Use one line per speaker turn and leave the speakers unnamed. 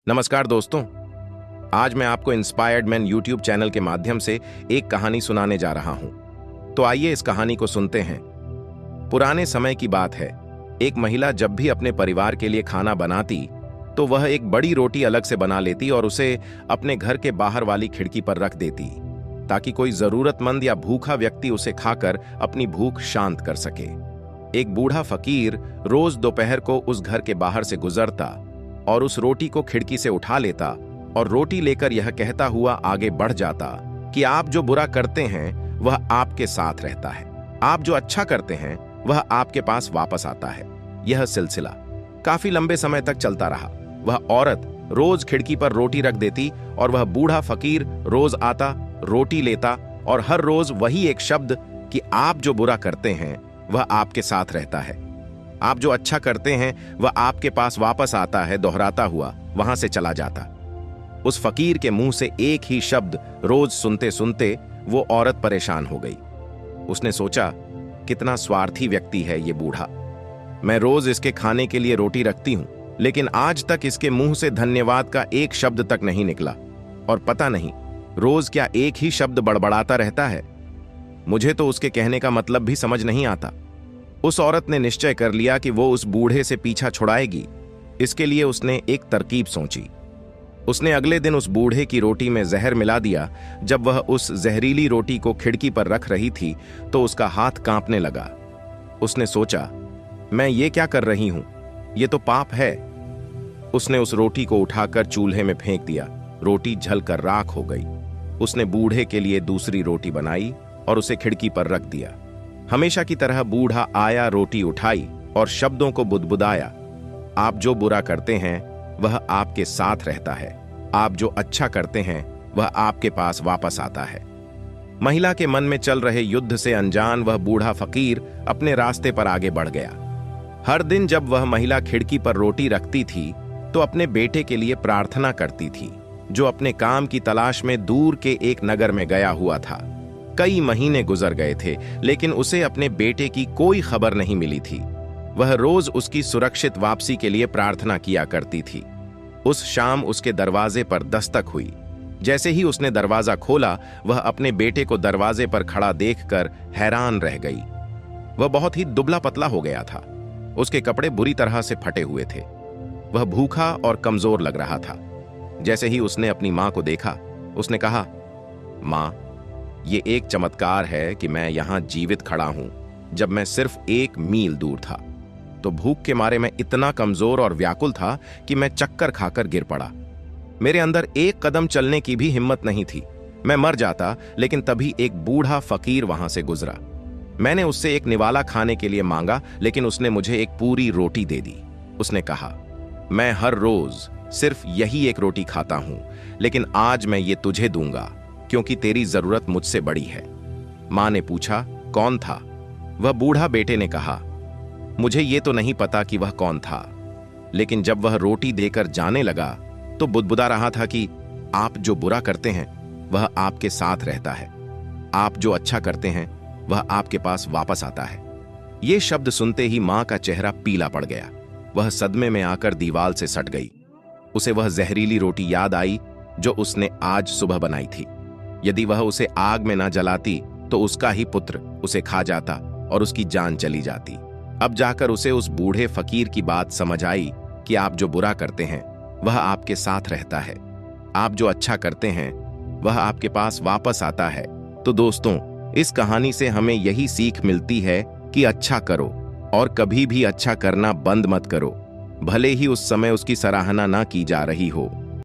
नमस्कार दोस्तों। आज मैं आपको इंस्पायर्ड मैन यूट्यूब चैनल के माध्यम से एक कहानी सुनाने जा रहा हूं। तो आइए इस कहानी को सुनते हैं। पुराने समय की बात है। एक महिला जब भी अपने परिवार के लिए खाना बनाती तो वह एक बड़ी रोटी अलग से बना लेती और उसे अपने घर के बाहर वाली खिड़की पर रख देती ताकि कोई जरूरतमंद या भूखा व्यक्ति उसे खाकर अपनी भूख शांत कर सके। एक बूढ़ा फकीर रोज दोपहर को उस घर के बाहर से गुजरता और उस रोटी को खिड़की से उठा लेता और रोटी लेकर यह कहता हुआ आगे बढ़ जाता कि आप जो बुरा करते हैं वह आपके साथ रहता है, आप जो अच्छा करते हैं वह आपके पास वापस आता है। यह सिलसिला काफी लंबे समय तक चलता रहा। वह औरत रोज खिड़की पर रोटी रख देती और वह बूढ़ा फकीर रोज आता, रोटी लेता और हर रोज वही एक शब्द कि आप जो बुरा करते हैं वह आपके साथ रहता है, आप जो अच्छा करते हैं वह आपके पास वापस आता है दोहराता हुआ वहां से चला जाता। उस फकीर के मुंह से एक ही शब्द रोज सुनते सुनते वो औरत परेशान हो गई। उसने सोचा, कितना स्वार्थी व्यक्ति है ये बूढ़ा। मैं रोज इसके खाने के लिए रोटी रखती हूं, लेकिन आज तक इसके मुंह से धन्यवाद का एक शब्द तक नहीं निकला। और पता नहीं रोज क्या एक ही शब्द बड़बड़ाता रहता है। मुझे तो उसके कहने का मतलब भी समझ नहीं आता। उस औरत ने निश्चय कर लिया कि वो उस बूढ़े से पीछा छुड़ाएगी। इसके लिए उसने एक तरकीब सोची। उसने अगले दिन उस बूढ़े की रोटी में जहर मिला दिया। जब वह उस जहरीली रोटी को खिड़की पर रख रही थी तो उसका हाथ कांपने लगा। उसने सोचा, मैं ये क्या कर रही हूं, ये तो पाप है। उसने उस रोटी को उठाकर चूल्हे में फेंक दिया। रोटी जलकर राख हो गई। उसने बूढ़े के लिए दूसरी रोटी बनाई और उसे खिड़की पर रख दिया। हमेशा की तरह बूढ़ा आया, रोटी उठाई और शब्दों को बुदबुदाया, आप जो बुरा करते हैं वह आपके साथ रहता है, आप जो अच्छा करते हैं वह आपके पास वापस आता है। महिला के मन में चल रहे युद्ध से अनजान वह बूढ़ा फकीर अपने रास्ते पर आगे बढ़ गया। हर दिन जब वह महिला खिड़की पर रोटी रखती थी तो अपने बेटे के लिए प्रार्थना करती थी, जो अपने काम की तलाश में दूर के एक नगर में गया हुआ था। कई महीने गुजर गए थे, लेकिन उसे अपने बेटे की कोई खबर नहीं मिली थी। वह रोज उसकी सुरक्षित वापसी के लिए प्रार्थना किया करती थी। उस शाम उसके दरवाजे पर दस्तक हुई। जैसे ही उसने दरवाजा खोला, वह अपने बेटे को दरवाजे पर खड़ा देखकर हैरान रह गई। वह बहुत ही दुबला पतला हो गया था। उसके कपड़े बुरी तरह से फटे हुए थे। वह भूखा और कमजोर लग रहा था। जैसे ही उसने अपनी मां को देखा, उसने कहा, मां, ये एक चमत्कार है कि मैं यहां जीवित खड़ा हूं। जब मैं सिर्फ 1 मील दूर था तो भूख के मारे मैं इतना कमजोर और व्याकुल था कि मैं चक्कर खाकर गिर पड़ा। मेरे अंदर एक कदम चलने की भी हिम्मत नहीं थी। मैं मर जाता, लेकिन तभी एक बूढ़ा फकीर वहां से गुजरा। मैंने उससे एक निवाला खाने के लिए मांगा, लेकिन उसने मुझे एक पूरी रोटी दे दी। उसने कहा, मैं हर रोज सिर्फ यही एक रोटी खाता हूं, लेकिन आज मैं ये तुझे दूंगा क्योंकि तेरी जरूरत मुझसे बड़ी है। मां ने पूछा, कौन था? वह बूढ़ा बेटे ने कहा, मुझे ये तो नहीं पता कि वह कौन था, लेकिन जब वह रोटी देकर जाने लगा तो बुदबुदा रहा था कि आप जो बुरा करते हैं वह आपके साथ रहता है, आप जो अच्छा करते हैं वह आपके पास वापस आता है। ये शब्द सुनते ही मां का चेहरा पीला पड़ गया। वह सदमे में आकर दीवार से सट गई। उसे वह जहरीली रोटी याद आई जो उसने आज सुबह बनाई थी। यदि वह उसे आग में ना जलाती तो उसका ही पुत्र उसे खा जाता और उसकी जान चली जाती। अब जाकर उसे उस बूढ़े फकीर की बात समझ आई कि आप जो बुरा करते हैं वह आपके साथ रहता है, आप जो अच्छा करते हैं वह आपके पास वापस आता है। तो दोस्तों, इस कहानी से हमें यही सीख मिलती है कि अच्छा करो और कभी भी अच्छा करना बंद मत करो, भले ही उस समय उसकी सराहना ना की जा रही हो।